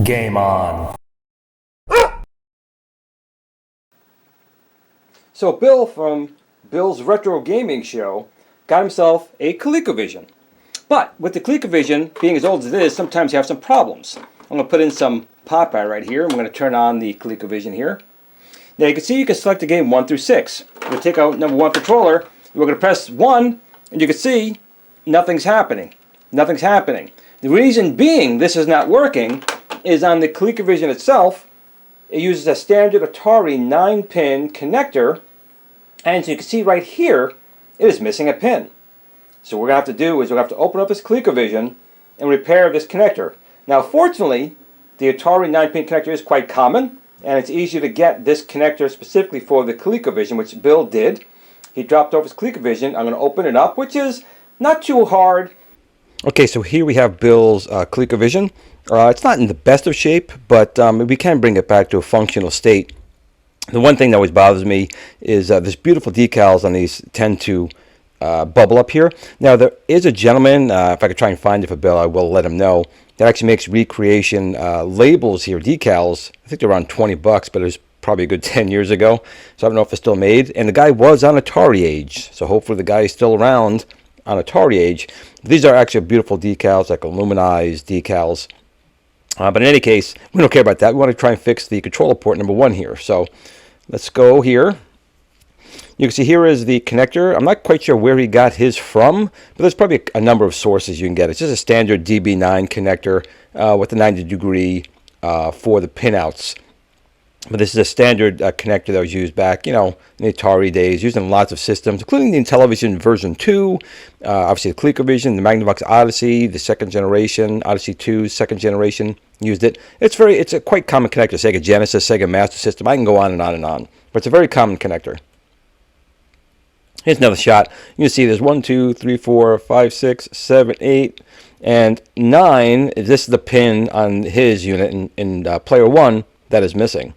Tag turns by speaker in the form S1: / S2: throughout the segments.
S1: Game on.
S2: So Bill from Bill's Retro Gaming Show got himself a Colecovision. But with the Colecovision, being as old as it is, sometimes you have some problems. I'm going to put in some Popeye right here. I'm going to turn on the Colecovision here. Now you can see you can select the game 1 through 6. We'll take out number 1 controller. We're going to press 1, and you can see nothing's happening. Nothing's happening. The reason being this is not working is on the Colecovision itself. It uses a standard Atari 9-pin connector, and as you can see right here, it is missing a pin. So what we're going to have to do is we're going to have to open up this Colecovision and repair this connector. Now fortunately, the Atari 9-pin connector is quite common, and it's easier to get this connector specifically for the Colecovision, which Bill did. He dropped off his Colecovision. I'm going to open it up, which is not too hard. Okay, so here we have Bill's Colecovision. It's not in the best of shape, but we can bring it back to a functional state. The one thing that always bothers me is this beautiful decals on these tend to bubble up here. Now there is a gentleman, if I could try and find it for Bill, I will let him know, that actually makes recreation labels here, decals. I think they're around 20 bucks, but it was probably a good 10 years ago. So I don't know if they're still made. And the guy was on Atari age, so hopefully the guy is still around on Atari age. These are actually beautiful decals, like aluminized decals. But in any case, we don't care about that. We want to try and fix the controller port number 1 here. So let's go here. You can see here is the connector. I'm not quite sure where he got his from, but there's probably a number of sources you can get. It's just a standard DB9 connector with a 90-degree for the pinouts. But this is a standard connector that was used back, in the Atari days, used in lots of systems, including the Intellivision version 2, obviously the Colecovision, the Magnavox Odyssey, the second generation, Odyssey 2, second generation, used it. It's a quite common connector, Sega Genesis, Sega Master System. I can go on and on and on, but it's a very common connector. Here's another shot. You can see there's 1, 2, 3, 4, 5, 6, 7, 8, and 9. This is the pin on his unit in player 1 that is missing.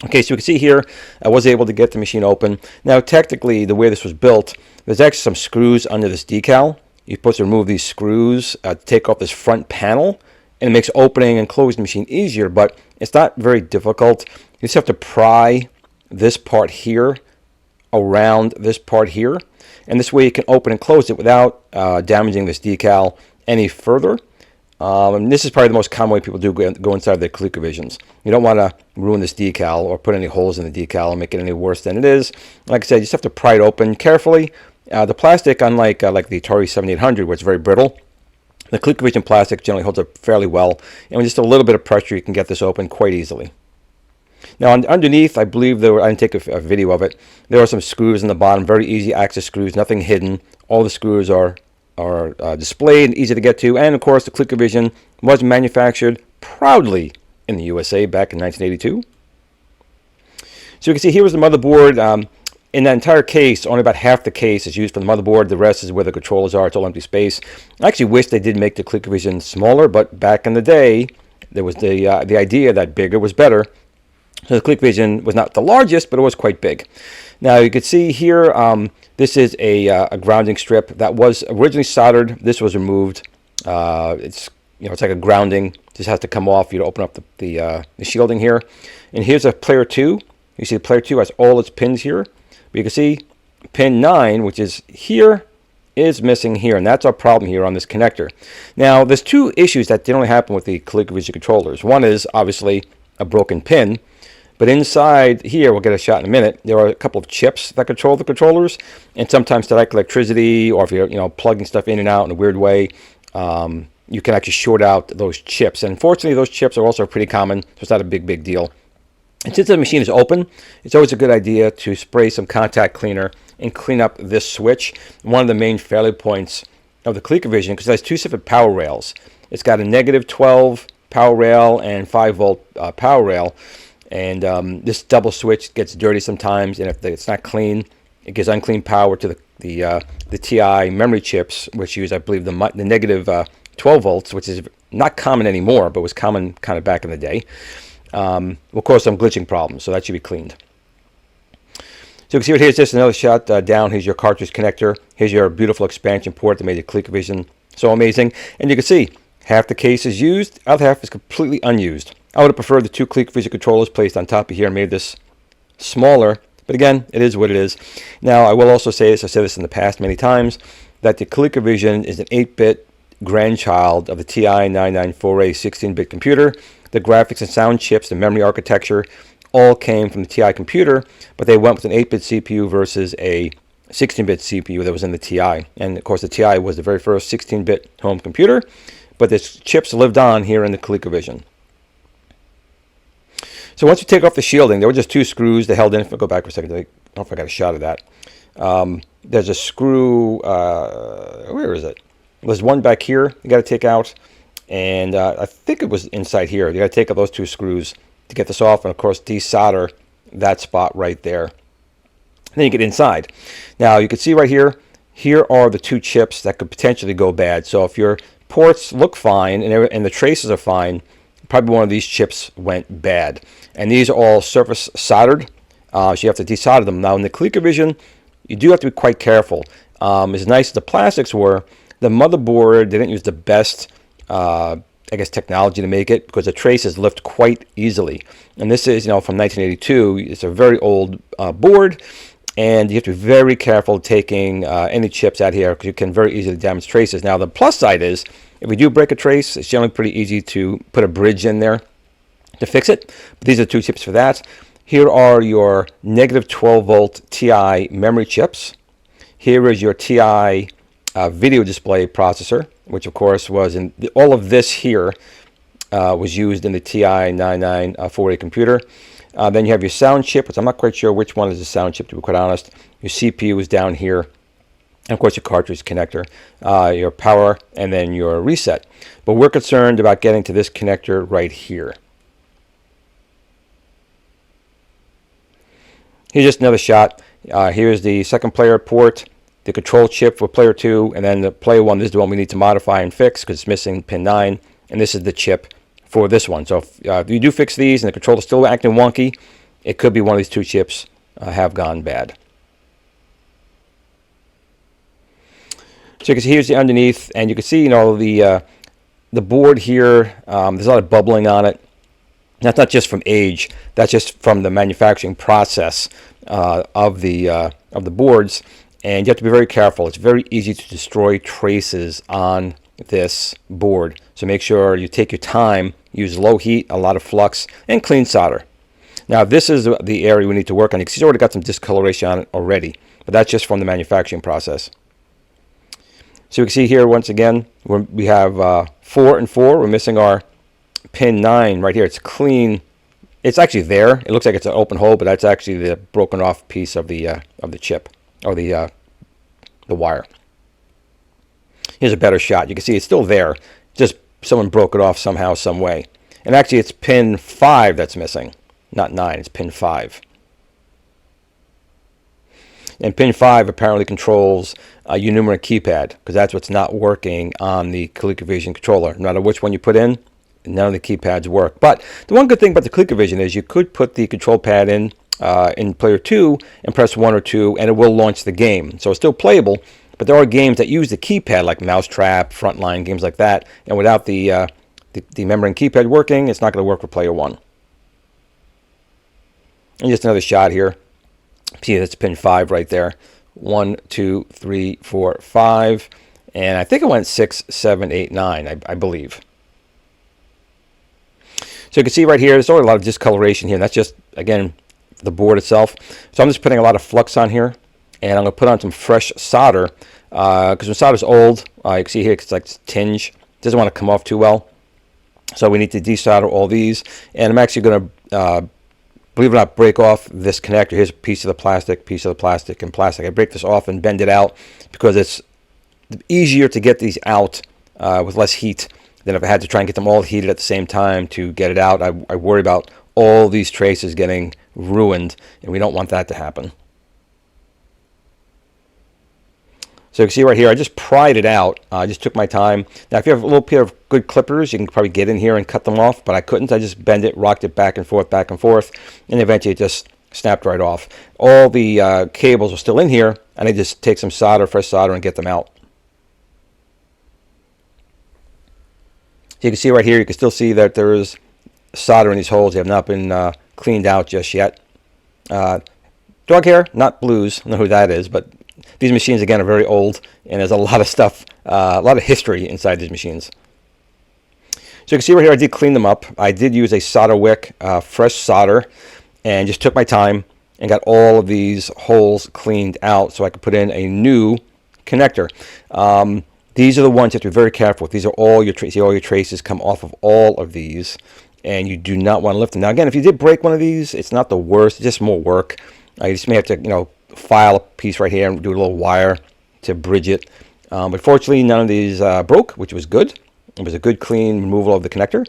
S2: Okay, so you can see here, I was able to get the machine open. Now, technically, the way this was built, there's actually some screws under this decal. You're supposed to remove these screws, take off this front panel, and it makes opening and closing the machine easier, but it's not very difficult. You just have to pry this part here around this part here, and this way you can open and close it without damaging this decal any further. And this is probably the most common way people do go inside their Colecovisions. You don't want to ruin this decal or put any holes in the decal and make it any worse than it is. Like I said, you just have to pry it open carefully. The plastic, unlike like the Atari 7800, where it's very brittle, the Colecovision plastic generally holds up fairly well. And with just a little bit of pressure, you can get this open quite easily. Now underneath, I believe I didn't take a video of it, there are some screws in the bottom, very easy access screws, nothing hidden. All the screws are displayed and easy to get to, and of course the Colecovision was manufactured proudly in the USA back in 1982. So you can see here was the motherboard. In that entire case, only about half the case is used for the motherboard. The rest is where the controllers are. It's all empty space. I actually wish they did make the Colecovision smaller, but back in the day there was the idea that bigger was better. So the Colecovision was not the largest, but it was quite big. Now you can see here, this is a grounding strip that was originally soldered. This was removed. It's like a grounding. Just has to come off. You open up the shielding here. And here's a player 2. You see the player 2 has all its pins here. But you can see pin 9, which is here, is missing here, and that's our problem here on this connector. Now there's two issues that generally happen with the Colecovision controllers. One is obviously a broken pin. But inside here, we'll get a shot in a minute, there are a couple of chips that control the controllers, and sometimes to like electricity, or if you're plugging stuff in and out in a weird way, you can actually short out those chips. And unfortunately, those chips are also pretty common, so it's not a big deal. And since the machine is open, it's always a good idea to spray some contact cleaner and clean up this switch. One of the main failure points of the Colecovision, because it has two separate power rails. It's got a -12 power rail and 5-volt power rail. And this double switch gets dirty sometimes, and if it's not clean, it gives unclean power to the TI memory chips, which use, I believe, the -12 volts, which is not common anymore, but was common kind of back in the day. Will cause some glitching problems, so that should be cleaned. So you can see right here's just another shot down. Here's your cartridge connector. Here's your beautiful expansion port that made the Colecovision so amazing. And you can see Half the case is used, other half is completely unused. I would have preferred the two Colecovision controllers placed on top of here and made this smaller, but again, it is what it is. Now, I will also say this, I've said this in the past many times, that the Colecovision is an 8-bit grandchild of the TI-994A 16-bit computer. The graphics and sound chips, the memory architecture, all came from the TI computer, but they went with an 8-bit CPU versus a 16-bit CPU that was in the TI. And of course, the TI was the very first 16-bit home computer, but the chips lived on here in the Colecovision. So once you take off the shielding, there were just two screws that held in. If I go back for a second, I don't know if I got a shot of that. There's a screw, where is it? There's one back here you got to take out, and I think it was inside here. You got to take out those two screws to get this off, and of course desolder that spot right there. And then you get inside. Now you can see right here, here are the two chips that could potentially go bad. So if your ports look fine and the traces are fine, probably one of these chips went bad. And these are all surface soldered, so you have to desolder them. Now in the Colecovision, you do have to be quite careful. As nice as the plastics were, the motherboard didn't use the best, I guess, technology to make it, because the traces lift quite easily. And this is, from 1982. It's a very old board, and you have to be very careful taking any chips out here, because you can very easily damage traces. Now the plus side is, if we do break a trace, it's generally pretty easy to put a bridge in there to fix it. But these are two chips for that. Here are your negative 12 volt TI memory chips. Here is your TI video display processor, which of course was in all of this here was used in the TI-994A computer. Then you have your sound chip, which I'm not quite sure which one is the sound chip, to be quite honest. Your CPU is down here. And of course your cartridge connector, your power, and then your reset. But we're concerned about getting to this connector right here. Here's just another shot. Here's the second player port, the control chip for player 2, and then the player 1. This is the one we need to modify and fix because it's missing pin 9. And this is the chip for this one. So if you do fix these and the controller's still acting wonky, it could be one of these two chips have gone bad. So you can see here's the underneath, and you can see the board here. There's a lot of bubbling on it. That's not just from age. That's just from the manufacturing process of the boards, and you have to be very careful. It's very easy to destroy traces on this board. So make sure you take your time, use low heat, a lot of flux, and clean solder. Now this is the area we need to work on. You can see it's already got some discoloration on it already, but that's just from the manufacturing process. So you can see here, once again, we have 4 and 4. We're missing our pin 9 right here. It's clean. It's actually there. It looks like it's an open hole, but that's actually the broken off piece of the chip, or the wire. Here's a better shot. You can see it's still there. Just someone broke it off somehow, some way. And actually, it's pin 5 that's missing, not 9. It's pin 5. And pin 5 apparently controls your numeric keypad, because that's what's not working on the Colecovision controller. No matter which one you put in, none of the keypads work. But the one good thing about the Colecovision is you could put the control pad in player 2 and press 1 or 2, and it will launch the game. So it's still playable, but there are games that use the keypad, like Mousetrap, Frontline, games like that. And without the memory and keypad working, it's not going to work for player 1. And just another shot here. See, that's pin 5 right there. 1, 2, 3, 4, 5. And I think it went 6, 7, 8, 9, I believe. So you can see right here, there's already a lot of discoloration here. And that's just, again, the board itself. So I'm just putting a lot of flux on here. And I'm going to put on some fresh solder. Because when solder's old, you can see here, it's like tinge. It doesn't want to come off too well. So we need to desolder all these. And I'm actually going to, believe it or not, break off this connector. Here's a piece of the plastic, and plastic. I break this off and bend it out because it's easier to get these out with less heat than if I had to try and get them all heated at the same time to get it out. I worry about all these traces getting ruined, and we don't want that to happen. So you can see right here, I just pried it out. I just took my time. Now, if you have a little pair of good clippers, you can probably get in here and cut them off, but I couldn't. I just bent it, rocked it back and forth, and eventually it just snapped right off. All the cables are still in here, and I just take some solder, fresh solder, and get them out. you can see right here, you can still see that there is solder in these holes. They have not been cleaned out just yet. Dog hair, not blues. I don't know who that is, but these machines, again, are very old, and there's a lot of stuff, a lot of history inside these machines. So you can see right here, I did clean them up. I did use a solder wick, fresh solder, and just took my time and got all of these holes cleaned out so I could put in a new connector. These are the ones you have to be very careful with. These are all your traces. All your traces come off of all of these, and you do not want to lift them. Now, again, if you did break one of these, it's not the worst. It's just more work. You just may have to, file a piece right here and do a little wire to bridge it. But fortunately, none of these broke, which was good. It was a good, clean removal of the connector.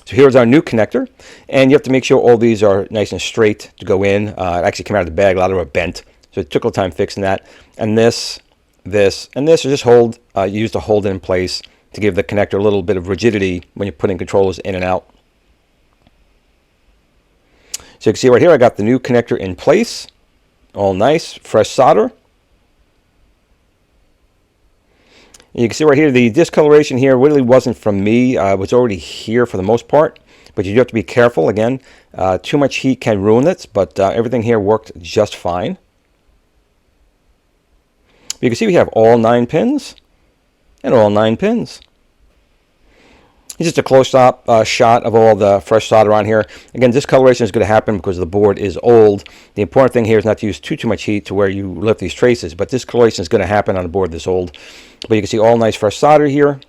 S2: So here's our new connector, and you have to make sure all these are nice and straight to go in. It actually came out of the bag. A lot of them are bent, so it took a little time fixing that. And this, and this are just used to hold it in place to give the connector a little bit of rigidity when you're putting controllers in and out. So you can see right here, I got the new connector in place. All nice, fresh solder. You can see right here, the discoloration here really wasn't from me. It was already here for the most part, but you do have to be careful. Again, too much heat can ruin it, but everything here worked just fine. You can see we have all 9 pins and all 9 pins. It's just a close-up shot of all the fresh solder on here. Again, discoloration is going to happen because the board is old. The important thing here is not to use too much heat to where you lift these traces, but discoloration is going to happen on a board this old. But you can see all nice fresh solder here.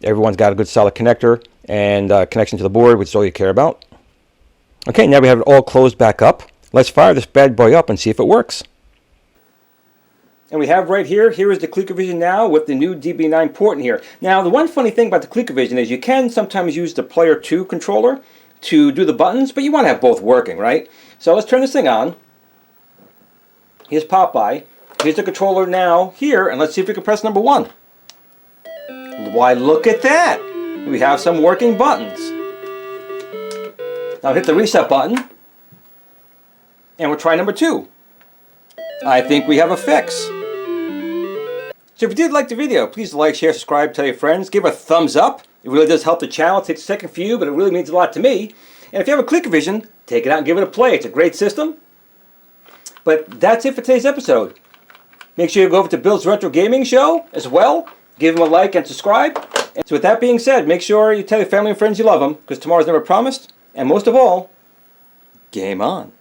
S2: Everyone's got a good solid connector and connection to the board, which is all you care about. Okay, now we have it all closed back up. Let's fire this bad boy up and see if it works. And we have right here, here is the Colecovision now with the new DB9 port in here. Now, the one funny thing about the Colecovision is you can sometimes use the Player 2 controller to do the buttons, but you want to have both working, right? So let's turn this thing on. Here's Popeye. Here's the controller now here, and let's see if we can press number 1. Why, look at that! We have some working buttons. Now hit the reset button, and we'll try number 2. I think we have a fix. So if you did like the video, please like, share, subscribe, tell your friends, give a thumbs up. It really does help the channel. It takes a second for you, but it really means a lot to me. And if you have a Colecovision, take it out and give it a play. It's a great system. But that's it for today's episode. Make sure you go over to Bill's Retro Gaming Show as well. Give him a like and subscribe. And so with that being said, make sure you tell your family and friends you love them, because tomorrow's never promised. And most of all, game on.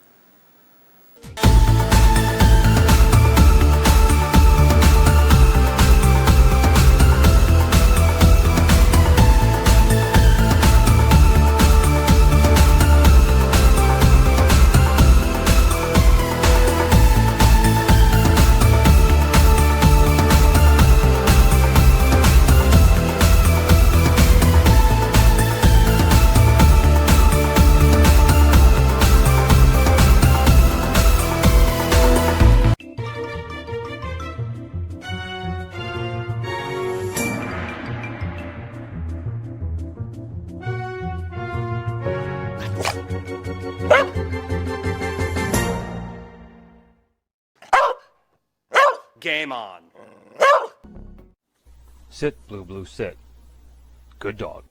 S2: Game on. Sit, Blue Blue, sit. Good dog.